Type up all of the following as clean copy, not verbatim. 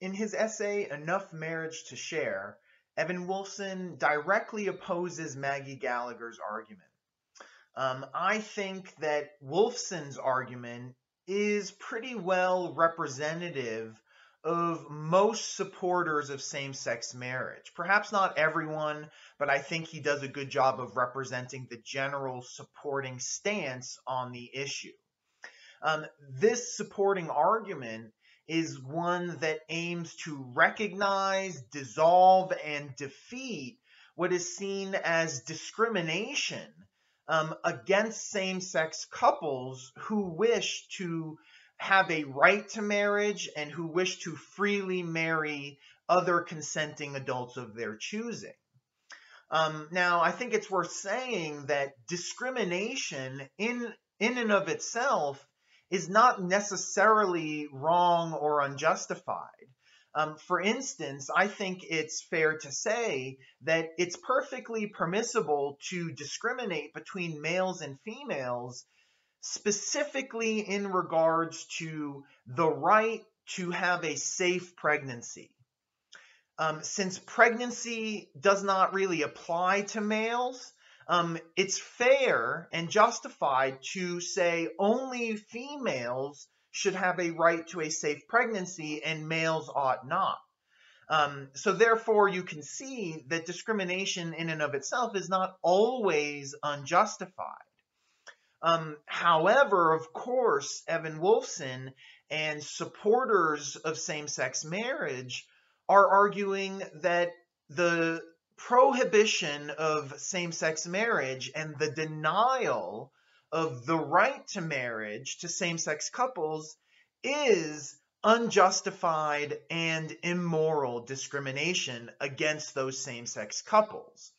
In his essay, Enough Marriage to Share, Evan Wolfson directly opposes Maggie Gallagher's argument. I think that Wolfson's argument is pretty well representative of most supporters of same-sex marriage. Perhaps not everyone, but I think he does a good job of representing the general supporting stance on the issue. This supporting argument is one that aims to recognize, dissolve, and defeat what is seen as discrimination against same-sex couples who wish to have a right to marriage and who wish to freely marry other consenting adults of their choosing. Now, I think it's worth saying that discrimination in and of itself is not necessarily wrong or unjustified. For instance, I think it's fair to say that it's perfectly permissible to discriminate between males and females, specifically in regards to the right to have a safe pregnancy. Since pregnancy does not really apply to males, it's fair and justified to say only females should have a right to a safe pregnancy and males ought not. So therefore, you can see that discrimination in and of itself is not always unjustified. However, of course, Evan Wolfson and supporters of same-sex marriage are arguing that the prohibition of same-sex marriage and the denial of the right to marriage to same-sex couples is unjustified and immoral discrimination against those same-sex couples.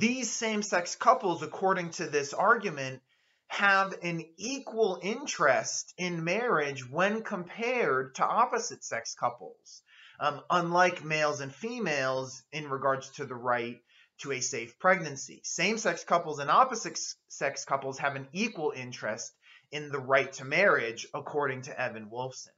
These same-sex couples, according to this argument, have an equal interest in marriage when compared to opposite-sex couples, unlike males and females in regards to the right to a safe pregnancy. Same-sex couples and opposite-sex couples have an equal interest in the right to marriage, according to Evan Wolfson.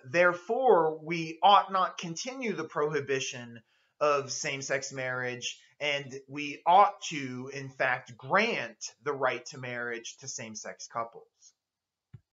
Therefore, we ought not continue the prohibition of same-sex marriage, and we ought to, in fact, grant the right to marriage to same-sex couples.